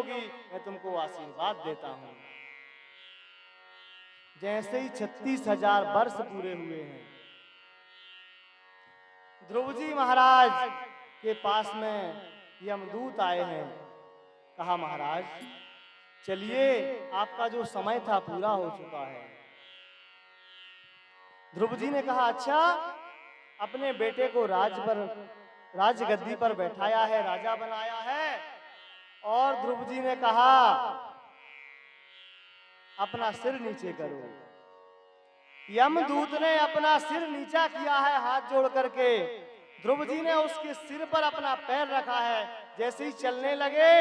होगी, मैं तुमको आशीर्वाद देता हूं। जैसे ही 36,000 वर्ष पूरे हुए हैं, ध्रुव जी महाराज के पास में यमदूत आए हैं। कहा महाराज चलिए, आपका जो समय था पूरा हो चुका है। ध्रुव जी ने कहा अच्छा, अपने बेटे को राजगद्दी पर बैठाया है, राजा बनाया है। और ध्रुव जी ने कहा अपना सिर नीचे करो। यमदूत ने अपना सिर नीचा किया है हाथ जोड़ करके। ध्रुव जी ने उसके सिर पर अपना पैर रखा है। जैसे ही चलने लगे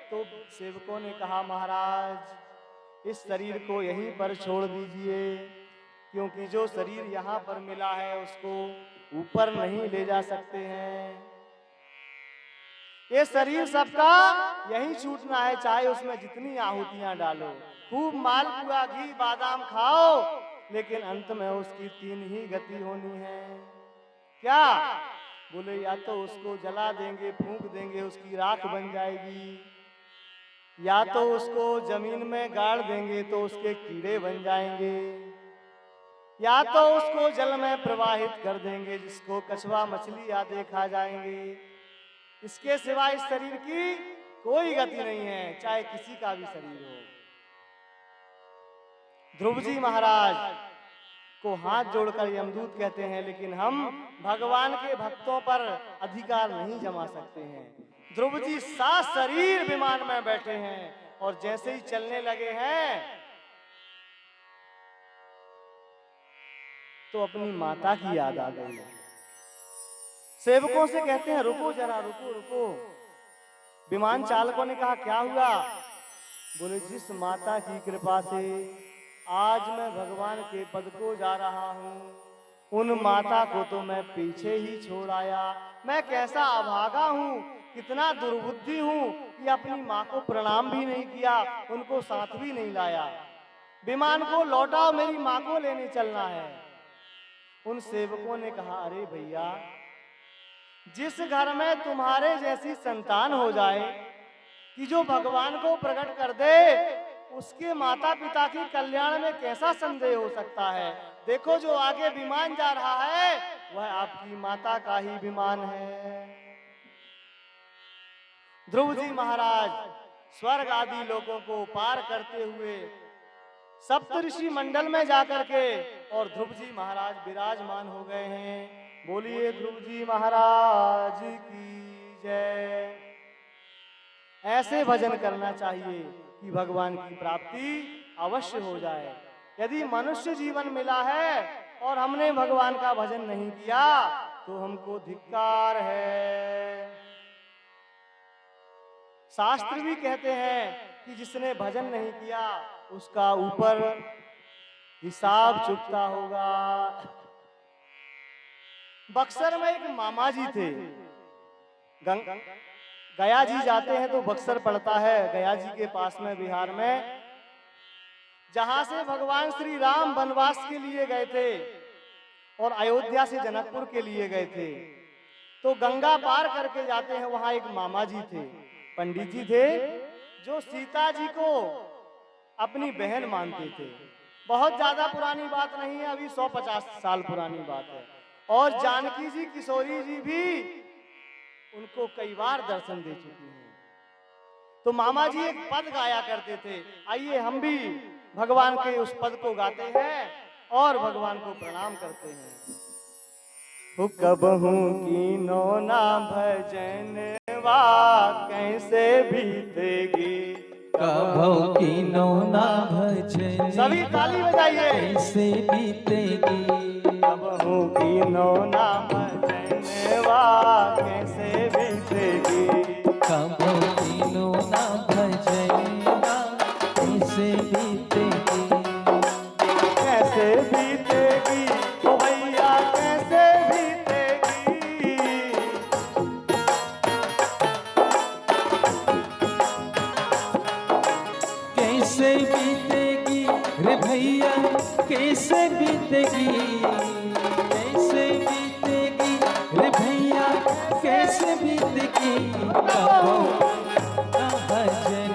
तो सेवकों ने कहा महाराज इस शरीर को यहीं पर छोड़ दीजिए, क्योंकि जो शरीर यहाँ पर मिला है उसको ऊपर नहीं ले जा सकते हैं। ये शरीर सबका यहीं छूटना है, चाहे उसमें जितनी आहुतियां डालो, खूब मालपुआ घी बादाम खाओ, लेकिन अंत में उसकी 3 ही गति होनी है। क्या? बोले या तो उसको जला देंगे, फूंक देंगे, उसकी राख बन जाएगी, या तो उसको जमीन में गाड़ देंगे तो उसके कीड़े बन जाएंगे, या तो उसको जल में प्रवाहित कर देंगे जिसको कछुआ मछली आदि खा जाएंगे। इसके सिवा इस शरीर की कोई गति नहीं है, चाहे किसी का भी शरीर हो। ध्रुव जी महाराज को हाथ जोड़कर यमदूत कहते हैं, लेकिन हम भगवान के भक्तों पर अधिकार नहीं जमा सकते हैं। ध्रुव जी 7 शरीर विमान में बैठे हैं और जैसे ही चलने लगे हैं तो अपनी माता की याद आ गई। सेवकों से कहते हैं रुको जरा, रुको रुको। विमान चालकों ने कहा क्या हुआ? बोले जिस माता की कृपा से आज मैं भगवान के पद को जा रहा हूँ, उन माता को तो मैं पीछे ही छोड़ आया। मैं कैसा अभागा हूँ, कितना दुर्बुद्धि हूँ कि अपनी माँ को प्रणाम भी नहीं किया, उनको साथ भी नहीं लाया। विमान को लौटाओ, मेरी माँ को लेने चलना है। उन सेवकों ने कहा अरे भैया, जिस घर में तुम्हारे जैसी संतान हो जाए कि जो भगवान को प्रकट कर दे, उसके माता पिता की कल्याण में कैसा संदेह हो सकता है? देखो जो आगे विमान जा रहा है वह आपकी माता का ही विमान है। ध्रुव जी महाराज स्वर्ग आदि लोगों को पार करते हुए सप्तऋषि मंडल में जाकर के और ध्रुव जी महाराज विराजमान हो गए हैं। बोलिए ध्रुव जी महाराज की जय। ऐसे भजन करना चाहिए कि भगवान की प्राप्ति अवश्य हो जाए। यदि मनुष्य जीवन मिला है और हमने भगवान का भजन नहीं किया तो हमको धिक्कार है। शास्त्र भी कहते हैं कि जिसने भजन नहीं किया उसका ऊपर हिसाब चुकता होगा। बक्सर में एक मामा जी थे। गया जी जाते हैं तो बक्सर पड़ता है, गया जी के पास में बिहार में, जहां से भगवान श्री राम वनवास के लिए गए थे और अयोध्या से जनकपुर के लिए गए थे। तो गंगा पार करके जाते हैं, वहां एक मामा जी थे, पंडित जी थे, जो सीता जी को अपनी बहन मानते थे। बहुत ज्यादा पुरानी बात नहीं है, अभी 150 साल पुरानी बात है। और जानकी जी किशोरी जी भी उनको कई बार दर्शन दे चुकी हैं। तो मामा जी एक पद गाया करते थे। आइए हम भी भगवान के उस पद को गाते हैं और भगवान को प्रणाम करते हैं। कबहू कीनो ना भजनवा कैसे बीतेगी, कबहू कीनो ना भजन, सभी ताली बजाइए, कैसे बीतेगी। कबहू कीनो ना भजनवा कैसे बीतेगी, कबहू कीनो ना भजनवा कैसे बीतेगी। कैसे बीतेगी ओ भैया कैसे बीतेगी। कैसे बीतेगी रे भैया कैसे बीतेगी, कैसे बीतेगी रे भैया कैसे बीतेगी। कबहू ना भजन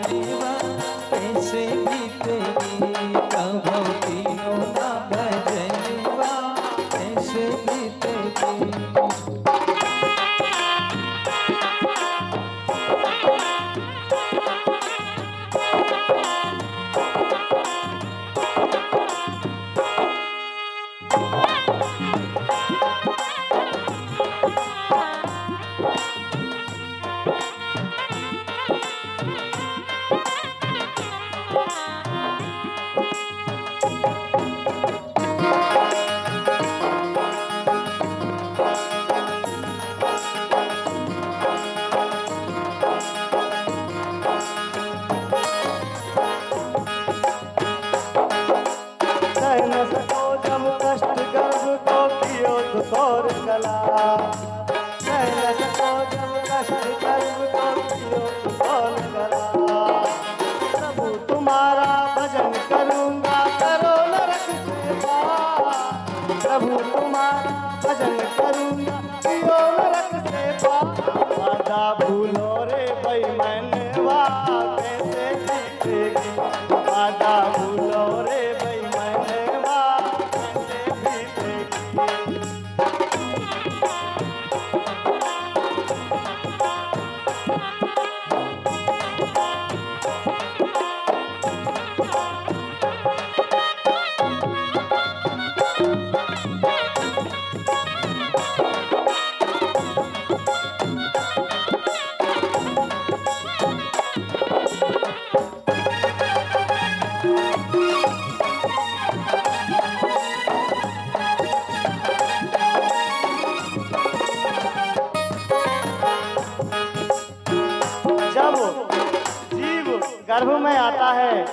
गर्भ में आता है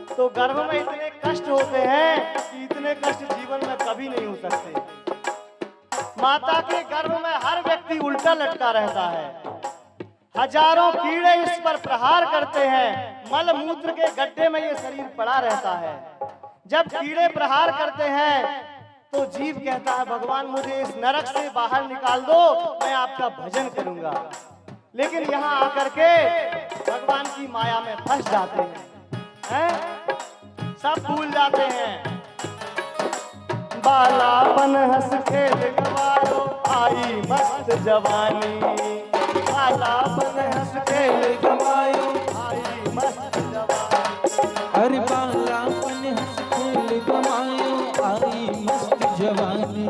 तो गर्भ में इतने कष्ट होते हैं कि इतने कष्ट जीवन में कभी नहीं हो सकते। माता के गर्भ में हर व्यक्ति उल्टा लटका रहता है। हजारों कीड़े इस पर प्रहार करते हैं। मल मूत्र के गड्ढे में ये शरीर पड़ा रहता है। जब कीड़े प्रहार करते हैं तो जीव कहता है भगवान मुझे इस नरक से बाहर निकाल दो, मैं आपका भजन करूंगा। लेकिन यहाँ आकर के भगवान की माया में फंस जाते हैं? सब भूल जाते हैं। बालापन हंस खेल गवायो आई मस्त जवानी, बालापन हंस खेल गवायो आई मस्त जवानी। अरे बालापन हंस खेल गवायो आई मस्त जवानी,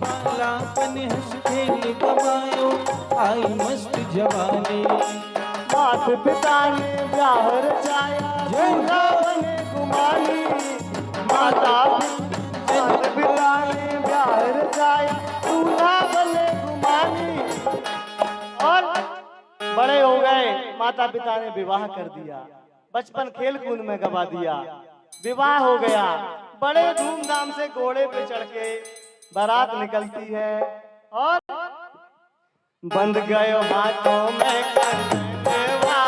बालापन हंस खेल गवायो आई मस्त जवानी। मात पिता ने ब्याह रचाया झूठा बने गुमानी, माता पिता ने ब्याह रचाया झूठा बने गुमानी। और बड़े हो गए, माता पिता ने विवाह कर दिया, बचपन खेल कूद में गवा दिया। विवाह हो गया, बड़े धूमधाम से घोड़े पे चढ़ के बारात निकलती है और बंध गए हाथों में कंगनवा,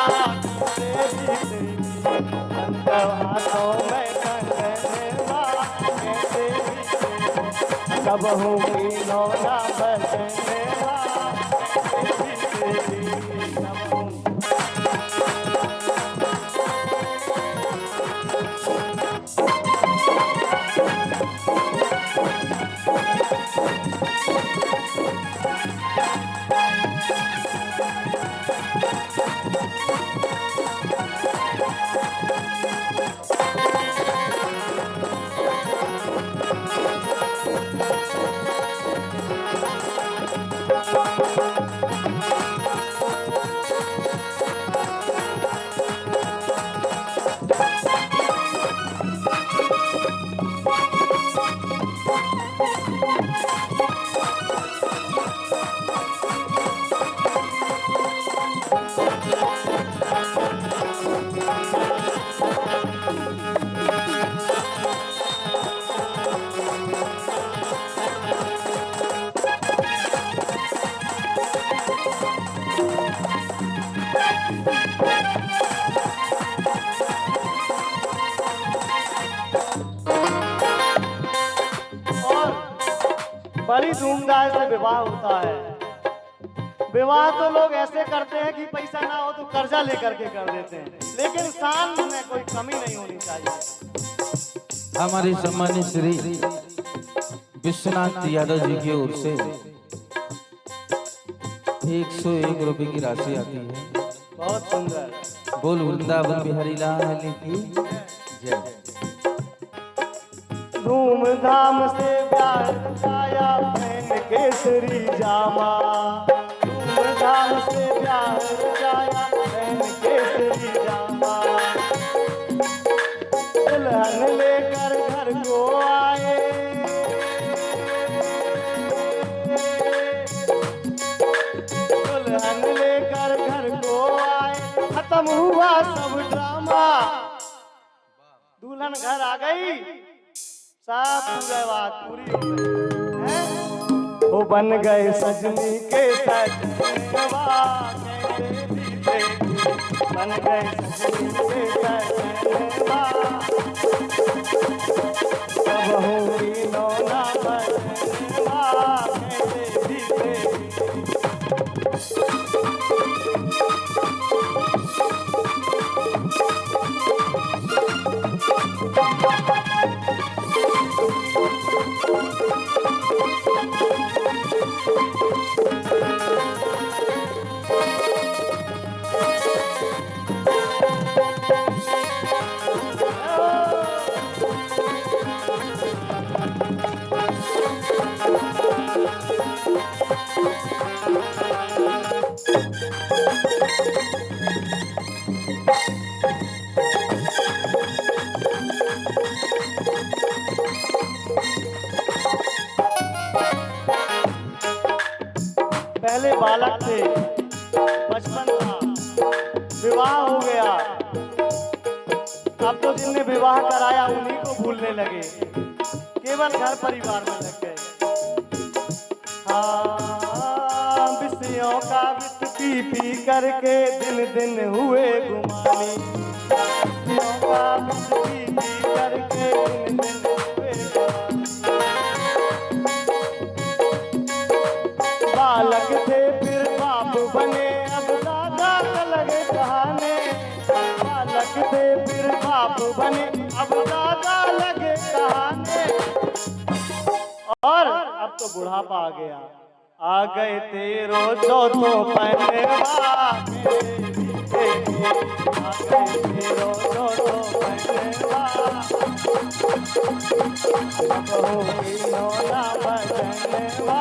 बंध गए हाथों में कंगनवा, कब होगी नौना बचनेवा। बड़ी धूमधाम से विवाह होता है। विवाह तो लोग ऐसे करते हैं कि पैसा ना हो तो कर्जा लेकर के कर देते हैं, लेकिन शान में कोई कमी नहीं होनी चाहिए। हमारे सम्मानित श्री विश्वनाथ यादव जी की ओर से 101 रुपए की राशि आती है। बहुत सुंदर। बोल वृंदावन बिहारी लाल की जय। धूमधाम से ब्याह रचाया पहन केसरी जामा, धूमधाम से ब्याह रचाया पहन केसरी जामा। दुल्हन लेकर घर को आए, दुल्हन लेकर घर को आए, खत्म हुआ सब ड्रामा। दुल्हन घर आ गई, सब पूरी बात पूरी हो गई है? वो बन गए सजनी के सजनवा, कैसे बीते बन गए सजनी के सजनवा। कब होगी नौना बजनवा, कैसे बीते। पहले बालक थे, बचपन था, विवाह हो गया, अब तो जिनने विवाह कराया उन्हीं को भूलने लगे, केवल घर परिवार में लग गए। हाँ, विषयों का विष पी पी करके दिन दिन हुए गुमानी, विषयों का विष पी पी करके दिन दिन हुए गुमानी। बालक थे फिर बाप बने, अब दादा का लगे कहाने। बालक थे फिर बाप बने, अब दादा लगे कहाने। और अब तो बुढ़ापा आ गया, आ गए तेरो चौथो पहलवा, आ गए तेरो चौथो पहलवा, अब होगी नौना बजनवा।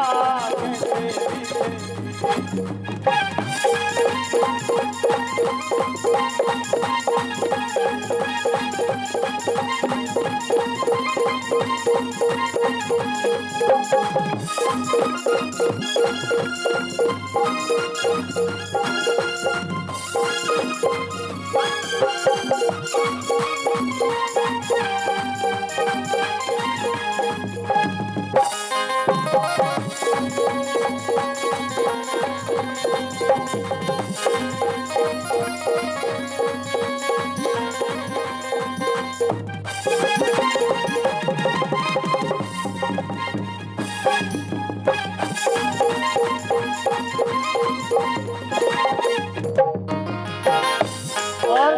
और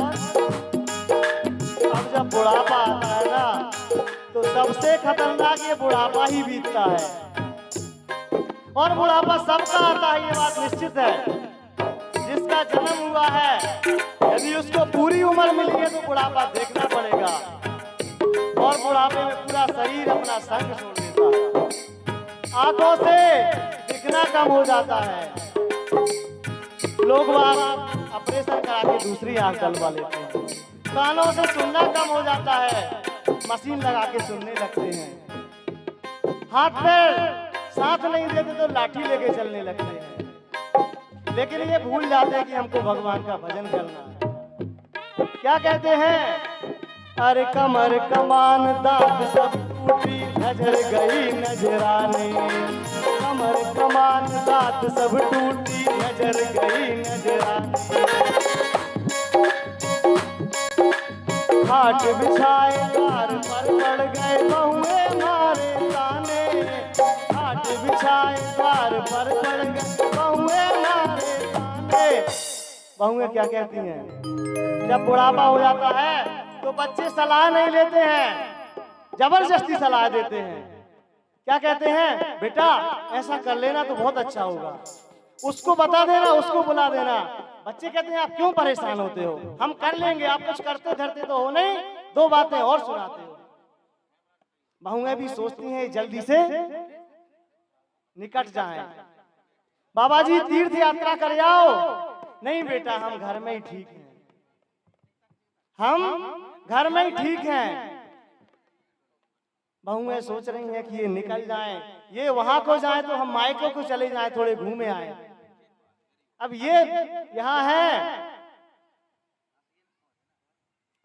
अब जब बुढ़ापा आता है ना, तो सबसे खतरनाक ये बुढ़ापा ही बीतता है। और बुढ़ापा सबका आता है, ये बात निश्चित है। जिसका जन्म हुआ है, यदि उसको पूरी उम्र मिली है तो बुढ़ापा देखना पड़ेगा। और बुढ़ापे में पूरा शरीर अपना संग छोड़ देता है, आंखों से दिखना कम हो जाता है। लोग ऑपरेशन करा के दूसरी आंख डलवा लेते हैं, कानों से सुनना कम हो जाता है, मशीन लगा के सुनने लगते हैं, हाथ पैर साथ नहीं देते तो लाठी लेके चलने लगते हैं। लेकिन ये भूल जाते हैं कि हमको भगवान का भजन करना है। क्या कहते हैं? अरे कमर कमान दांत सब टूटी, नजर गई नजराने। कमर कमान दांत सब टूटी, नजर गई नजराने। खाट बिछाए द्वार पर पड़ गए बहुए मारे ताने। खाट बिछाए द्वार पर पड़ गए बहुए मारे ताने। बहुएं क्या कहती हैं? जब बुढ़ापा हो जाता है तो बच्चे सलाह नहीं लेते हैं, जबरदस्ती सलाह देते हैं। क्या कहते हैं? बेटा ऐसा कर लेना तो बहुत अच्छा होगा, उसको बता देना, उसको बुला देना। बच्चे कहते हैं आप क्यों परेशान होते हो, हम कर लेंगे, आप कुछ करते धरते तो हो नहीं, दो बातें और सुनाते हो। बहुएं भी सोचती हैं जल्दी से निकट जाएं। बाबा जी तीर्थ यात्रा कर आओ। नहीं बेटा हम घर में ही ठीक हैं, हम घर में ही ठीक हैं। बहुएं सोच रही हैं कि ये निकल जाएं, ये वहां को जाएं तो हम मायकों को चले जाएं, थोड़े घूमे आए। अब ये यहाँ है।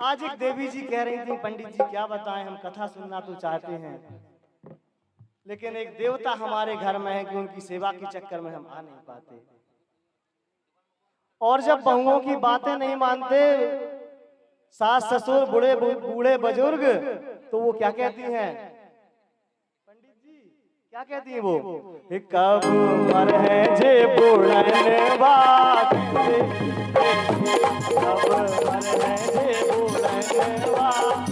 आज एक देवी जी कह रही थी, पंडित जी क्या बताएं, हम कथा सुनना तो चाहते हैं, लेकिन एक देवता हमारे घर में है कि उनकी सेवा के चक्कर में हम आ नहीं पाते। और जब बहुओं की बातें नहीं मानते, सास ससुर बूढ़े बुजुर्ग, तो वो क्या कहती हैं? पंडित जी क्या कहती हैं वो? कब मर है जे बूढ़न बात, कब मर है जे बूढ़न बात,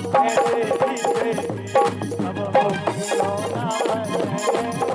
अब हो खिलौना बजने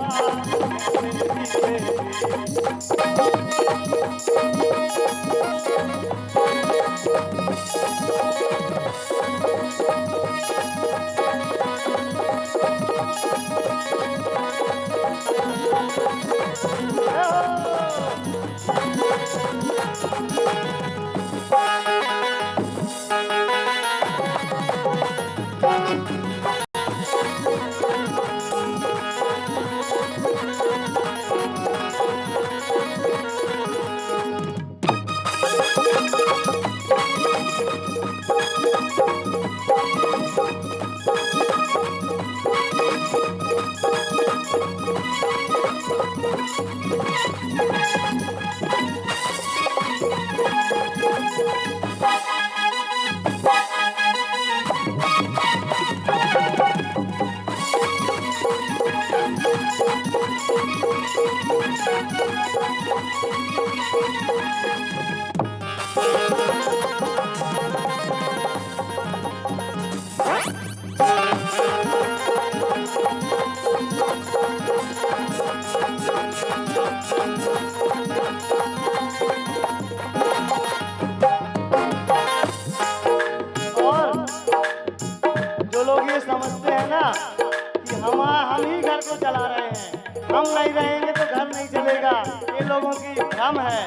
हम है।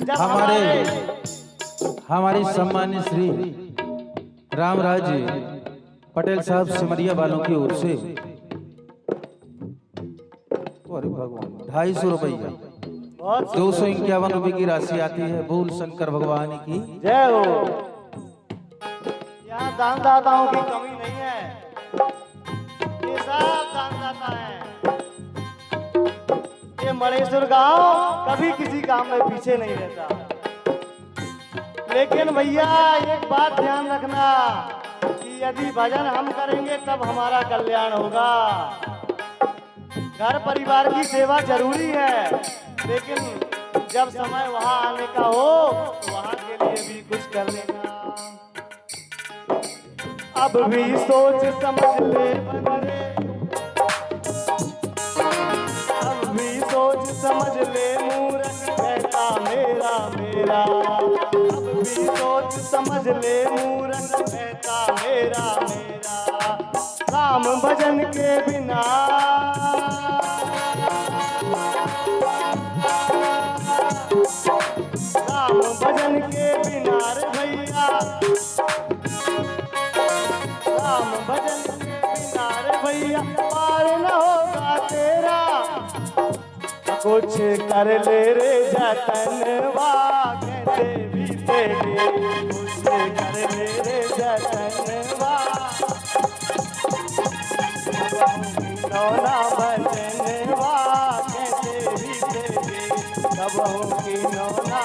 जब हमारे सम्मानित श्री रामराज पटेल साहब सिमरिया वालों की ओर से अरे भगवान 250 रुपये बहुत 251 रुपए की राशि आती है। बोल शंकर भगवान की जय हो। यहाँ दानदाताओं की कमी नहीं है, ये सब दानदाता हैं। ये मणेश्वर गांव कभी किसी काम में पीछे नहीं रहता। लेकिन भैया एक बात ध्यान रखना कि यदि भजन हम करेंगे तब हमारा कल्याण होगा। घर परिवार की सेवा जरूरी है, लेकिन जब समय वहां आने का हो तो वहां के लिए भी कुछ कर लेना। अब भी सोच समझ ले बंदे, अब भी सोच समझ ले मूरख कहता मेरा मेरा। अब भी सोच समझ ले मूरख कहता मेरा मेरा। राम भजन के बिना राम भजन के बिना रे भैया, राम भजन के बिना रे भैया पार न होगा तेरा। कुछ कर ले रे जतनवा कहते भी तेरे, कुछ कर ले रे जतनवा। नौना भजनवा कहते भी तेरे, कबहू की नौना।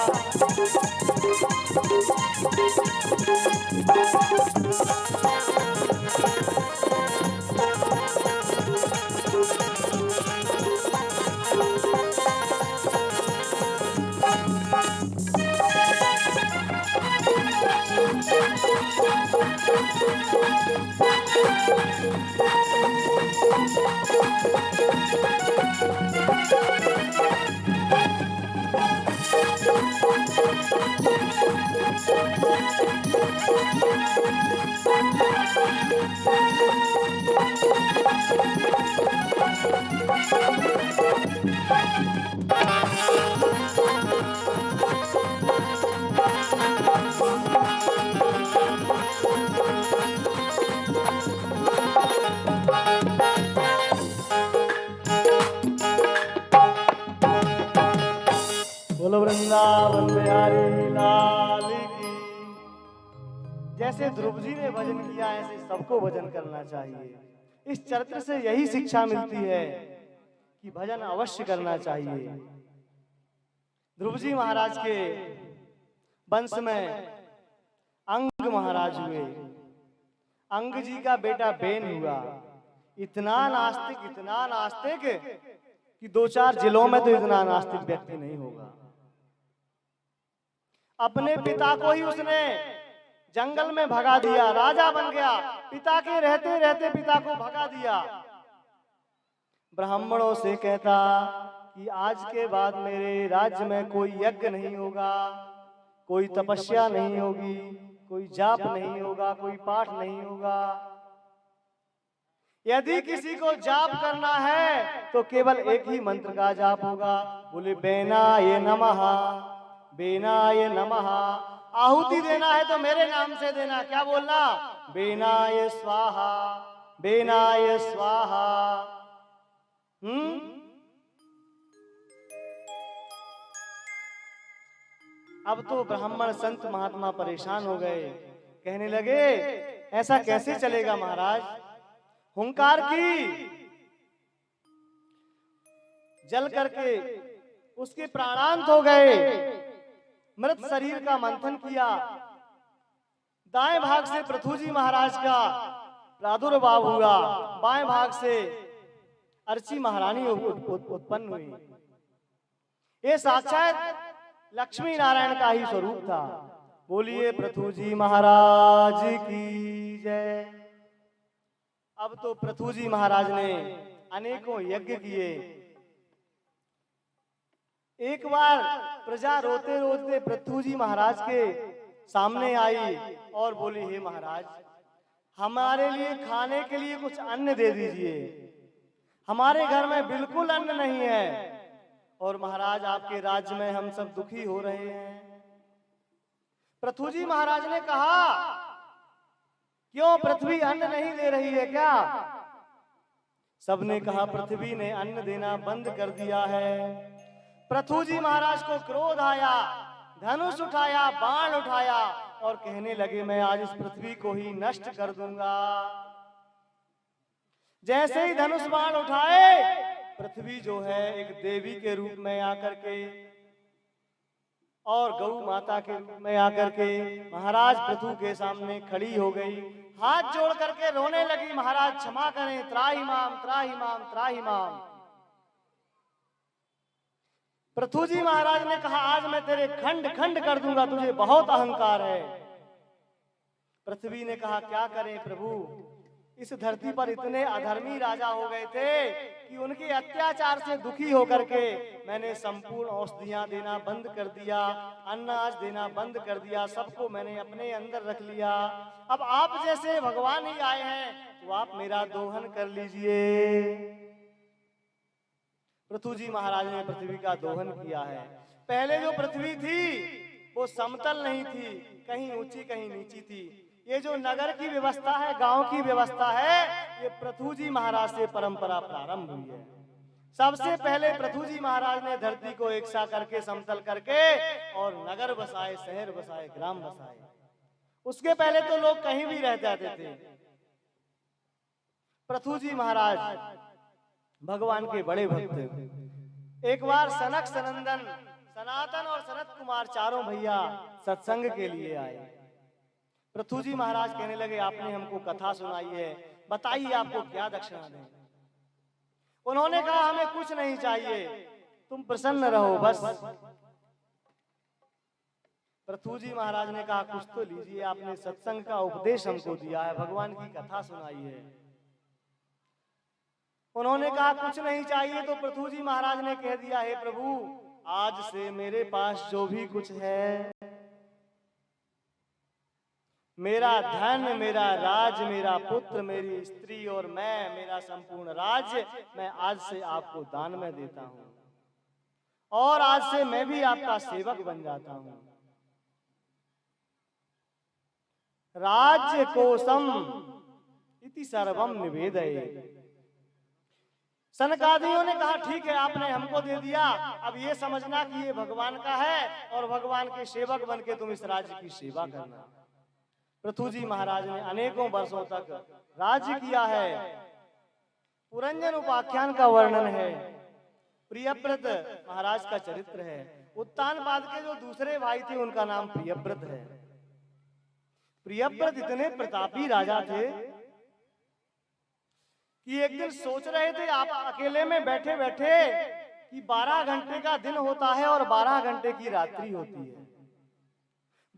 बोलो वृंदावन बिहारी लाल की। जैसे ध्रुव जी ने भजन किया ऐसे सबको भजन करना चाहिए। इस चरित्र से यही शिक्षा मिलती है कि भजन अवश्य करना चाहिए। ध्रुव जी महाराज के वंश में अंग महाराज हुए। अंग जी का बेटा बेन हुआ। इतना नास्तिक कि 2-4 जिलों में तो इतना नास्तिक व्यक्ति नहीं होगा। अपने पिता को ही उसने जंगल में भगा दिया, राजा बन गया। पिता के रहते रहते पिता को भगा दिया। ब्राह्मणों से कहता कि आज के बाद मेरे राज्य में कोई यज्ञ नहीं होगा, कोई तपस्या नहीं होगी, कोई जाप नहीं होगा, कोई पाठ नहीं होगा। यदि किसी को जाप करना है तो केवल एक ही मंत्र का जाप होगा। बोले बेनाय नमः, बेनाय नमः। आहुति देना है तो मेरे नाम से देना। क्या बोलना? बेनाय स्वाहा, बेनाय स्वाहा। अब तो ब्राह्मण संत महात्मा परेशान हो गए। कहने लगे ऐसा कैसे चलेगा महाराज। हुंकार की, जल करके उसके प्राणांत हो गए। मृत शरीर का मंथन किया। दाएं भाग से पृथ्वी महाराज का प्रादुर्भाव हुआ, बाएं भाग से अर्ची महारानी उत्पन्न हुई। ये साक्षात लक्ष्मी नारायण का ही स्वरूप था। बोलिए पृथ्वी महाराज की जय। अब तो पृथ्वी महाराज ने अनेकों यज्ञ किए। एक बार प्रजा रोते रोते पृथ्वी महाराज के सामने आई और बोली हे महाराज, हमारे लिए खाने के लिए कुछ अन्न दे दीजिए। हमारे घर में बिल्कुल अन्न नहीं है। और महाराज आपके राज्य में हम सब दुखी हो रहे हैं। पृथु जी महाराज ने कहा, क्यों पृथ्वी अन्न नहीं दे रही है क्या? सबने कहा पृथ्वी ने अन्न देना बंद कर दिया है। पृथु जी महाराज को क्रोध आया, धनुष उठाया, बाण उठाया और कहने लगे मैं आज इस पृथ्वी को ही नष्ट कर दूंगा। जैसे ही धनुष बाण उठाए, पृथ्वी जो है एक देवी के रूप में आकर के और गौ माता के रूप में आकर के महाराज पृथु के सामने खड़ी हो गई। हाथ जोड़ करके रोने लगी, महाराज क्षमा करें, त्राहिमाम त्राहिमाम त्राहिमाम। पृथु जी महाराज ने कहा आज मैं तेरे खंड खंड कर दूंगा, तुझे बहुत अहंकार है। पृथ्वी ने कहा क्या करें प्रभु, इस धरती पर इतने अधर्मी राजा हो गए थे कि उनके अत्याचार से दुखी होकर के मैंने संपूर्ण औषधियां देना बंद कर दिया, अनाज देना बंद कर दिया, सबको मैंने अपने अंदर रख लिया। अब आप जैसे भगवान ही आए हैं तो आप मेरा दोहन कर लीजिए। पृथु जी महाराज ने पृथ्वी का दोहन किया है। पहले जो पृथ्वी थी वो समतल नहीं थी, कहीं ऊंची कहीं नीची थी। ये जो नगर की व्यवस्था है, गांव की व्यवस्था है, ये पृथु जी महाराज से परंपरा प्रारंभ हुई है। सबसे पहले पृथु जी महाराज ने धरती को एक सा करके समतल करके और नगर बसाए, शहर बसाए, ग्राम बसाए। उसके पहले तो लोग कहीं भी रह जाते थे। पृथु जी महाराज भगवान के बड़े भक्त। एक बार सनक, सनंदन, सनातन और सनत कुमार चारों भैया सत्संग के लिए आए। पृथु जी महाराज कहने लगे आपने हमको कथा सुनाई है, बताइए आपको क्या दक्षिणा दें। उन्होंने कहा हमें कुछ नहीं चाहिए, तुम प्रसन्न रहो बस। पृथु जी महाराज ने कहा कुछ तो लीजिए, आपने सत्संग का उपदेश हमको दिया है, भगवान की कथा सुनाई है। उन्होंने कहा कुछ नहीं चाहिए, तो पृथु जी महाराज ने कह दिया हे प्रभु आज से मेरे पास जो भी कुछ है, मेरा धन, मेरा राज, मेरा पुत्र, मेरी स्त्री और मैं, मेरा संपूर्ण राज्य, मैं आज से आपको दान में देता हूं और आज से मैं भी आपका सेवक बन जाता हूं। राज्य कोशम इति सर्वम निवेदये। सनकादियों ने कहा ठीक है आपने हमको दे दिया, अब ये समझना कि ये भगवान का है और भगवान के सेवक बन के तुम इस राज्य की सेवा करना। पृथु जी महाराज ने अनेकों वर्षों तक राज्य किया है। पुरंजन उपाख्यान का वर्णन है, प्रियव्रत महाराज का चरित्र है। उत्तानपाद के जो दूसरे भाई थे उनका नाम प्रियव्रत है। प्रियव्रत इतने प्रतापी राजा थे कि एक दिन सोच रहे थे आप अकेले में बैठे बैठे कि 12 घंटे का दिन होता है और 12 घंटे की रात्रि होती है।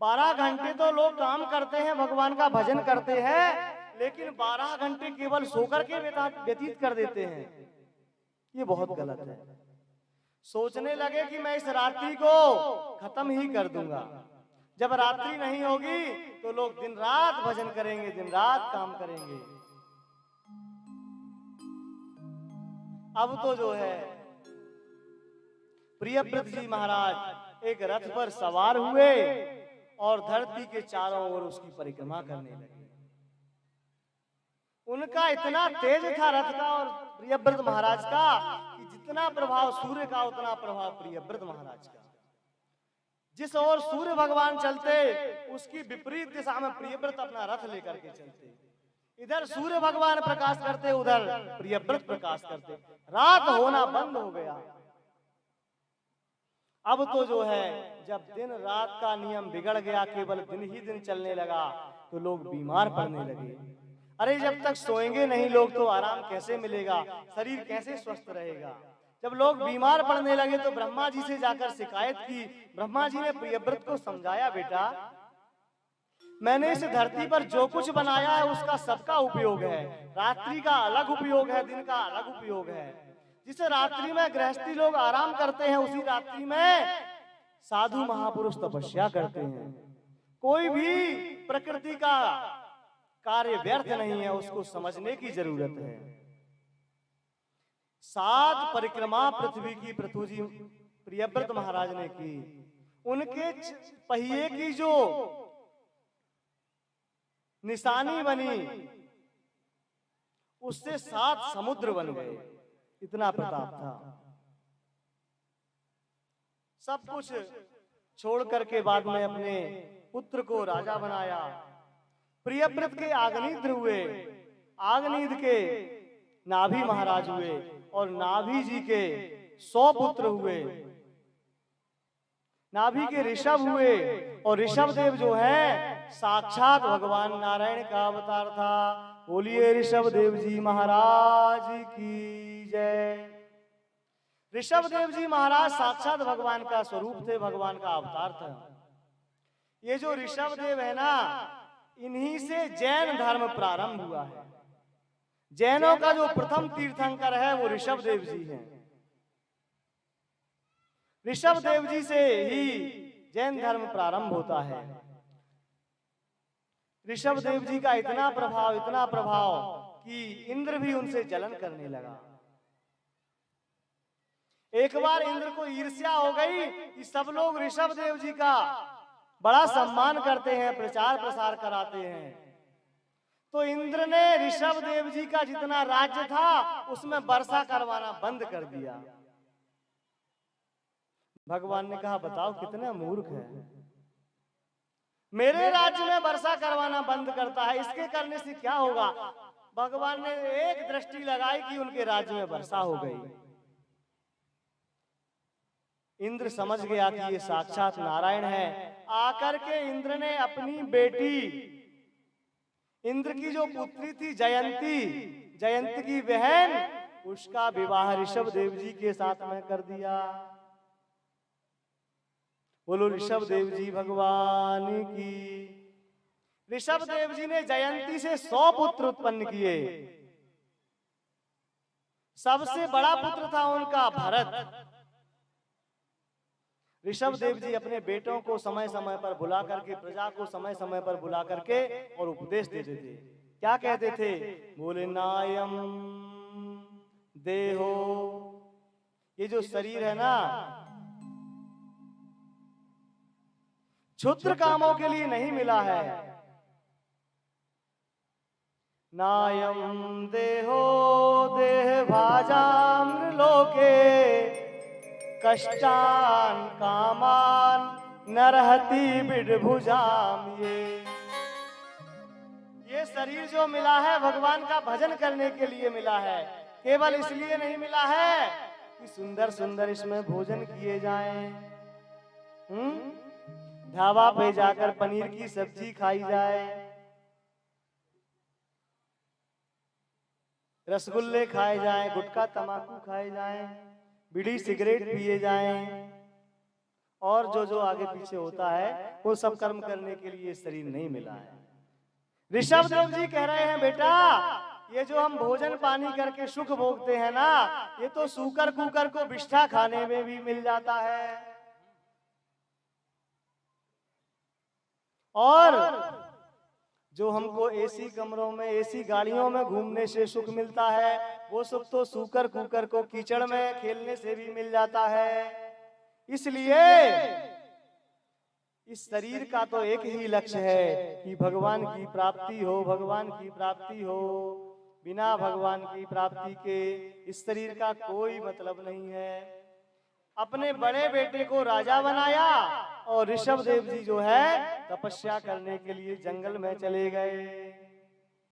12 घंटे तो लोग काम करते हैं, भगवान का भजन करते हैं, लेकिन 12 घंटे केवल सोकर के व्यतीत कर देते हैं। ये बहुत गलत है। सोचने लगे कि मैं इस रात्रि को खत्म ही कर दूंगा। जब रात्रि नहीं होगी तो लोग दिन रात भजन करेंगे, दिन रात काम करेंगे। अब तो जो है प्रियव्रत जी महाराज एक रथ पर सवार हुए और धरती के चारों ओर उसकी परिक्रमा करने लगे। उनका इतना तेज था रथ का और प्रियव्रत महाराज का कि जितना प्रभाव सूर्य का उतना प्रभाव प्रियव्रत महाराज का। जिस ओर सूर्य भगवान चलते उसकी विपरीत दिशा में प्रियव्रत अपना रथ लेकर के चलते। इधर सूर्य भगवान प्रकाश करते, उधर प्रियव्रत प्रकाश करते। रात होना बंद हो गया। अब तो जो है जब दिन रात का नियम बिगड़ गया, केवल दिन ही दिन चलने लगा, तो लोग बीमार पड़ने लगे। अरे जब तक सोएंगे नहीं लोग तो आराम कैसे मिलेगा, शरीर कैसे स्वस्थ रहेगा। जब लोग बीमार पड़ने लगे तो ब्रह्मा जी से जाकर शिकायत की। ब्रह्मा जी ने प्रियव्रत को समझाया, बेटा मैंने इस धरती पर जो कुछ बनाया है उसका सबका उपयोग है। रात्रि का अलग उपयोग है, दिन का अलग उपयोग है। जिस रात्रि में गृहस्थी लोग आराम करते हैं उसी रात्रि में साधु महापुरुष तपस्या करते हैं। कोई भी प्रकृति का कार्य व्यर्थ नहीं है, उसको समझने की जरूरत है। 7 परिक्रमा पृथ्वी की पृथ्वी प्रियव्रत महाराज ने की। उनके पहिए की जो निशानी बनी उससे 7 समुद्र बन गए, इतना प्रताप था। सब कुछ छोड़ करके बाद में अपने पुत्र को राजा बनाया। प्रियव्रत के आग्नेय हुए, आग्नेय के नाभि महाराज हुए और नाभि जी के 100 पुत्र हुए। नाभि के ऋषभ हुए और ऋषभ देव जो है साक्षात भगवान नारायण का अवतार था। बोलिए ऋषभ देव जी महाराज की जय। ऋषभ देव जी महाराज साक्षात भगवान का स्वरूप थे, भगवान का अवतार था। ये जो ऋषभ देव है ना, इन्हीं से जैन धर्म प्रारंभ हुआ है। जैनों का जो प्रथम तीर्थंकर है वो ऋषभ देव जी हैं। ऋषभ देव जी से ही जैन धर्म प्रारंभ होता है। ऋषभ देव जी का इतना प्रभाव कि इंद्र भी उनसे जलन करने लगा। एक बार इंद्र को ईर्ष्या हो गई कि सब लोग ऋषभ देव जी का बड़ा सम्मान करते हैं, प्रचार प्रसार कराते हैं, तो इंद्र ने ऋषभ देव जी का जितना राज्य था उसमें वर्षा करवाना बंद कर दिया। भगवान ने कहा बताओ कितने मूर्ख है, मेरे राज्य में वर्षा करवाना बंद करता है, इसके करने से क्या होगा। भगवान ने एक दृष्टि लगाई कि उनके राज्य में वर्षा हो गई। इंद्र समझ गया कि ये साक्षात नारायण है। आकर के इंद्र ने अपनी बेटी, इंद्र की जो पुत्री थी जयंती, जयंती की बहन, उसका विवाह ऋषभ देव जी के साथ में कर दिया। बोलो ऋषभ देव जी भगवान की। ऋषभ देव जी ने जयंती से 100 पुत्र उत्पन्न किए। सबसे बड़ा पुत्र था उनका भरत। ऋषभ देव जी अपने बेटों को समय समय पर बुला करके, प्रजा को समय समय पर बुला करके और उपदेश देते थे। क्या कहते थे? बोले नायम देहो, ये जो शरीर है ना, क्षुद्र कामों के लिए नहीं मिला है। नायम देहो देह भाजाम्र लोके कष्टान कामान नरहति बिडभुजाम। ये शरीर जो मिला है भगवान का भजन करने के लिए मिला है, केवल इसलिए नहीं मिला है कि सुंदर सुंदर इसमें भोजन किए जाएं, ढाबा पे जाकर पनीर की सब्जी खाई जाए, रसगुल्ले खाए जाएं, गुटखा तमाकू खाए जाएं, बीड़ी सिगरेट पिए जाएं, और जो जो आगे पीछे होता है वो सब कर्म करने के लिए शरीर नहीं मिला है। ऋषभ देव जी कह रहे हैं बेटा, ये जो हम भोजन पानी करके सुख भोगते हैं ना, ये तो सूकर कुकर को बिष्ठा खाने में भी मिल जाता है। और जो हमको एसी कमरों में, एसी गाड़ियों में घूमने से सुख मिलता है, वो सुख तो सूकर कुकर को कीचड़ में खेलने से भी मिल जाता है। इसलिए इस शरीर का तो एक ही लक्ष्य है कि भगवान की प्राप्ति हो, भगवान की प्राप्ति हो। बिना भगवान की प्राप्ति के इस शरीर का कोई मतलब नहीं है। अपने बड़े बेटे को राजा बनाया और ऋषभ देव जी जो है तपस्या करने के लिए जंगल में चले गए।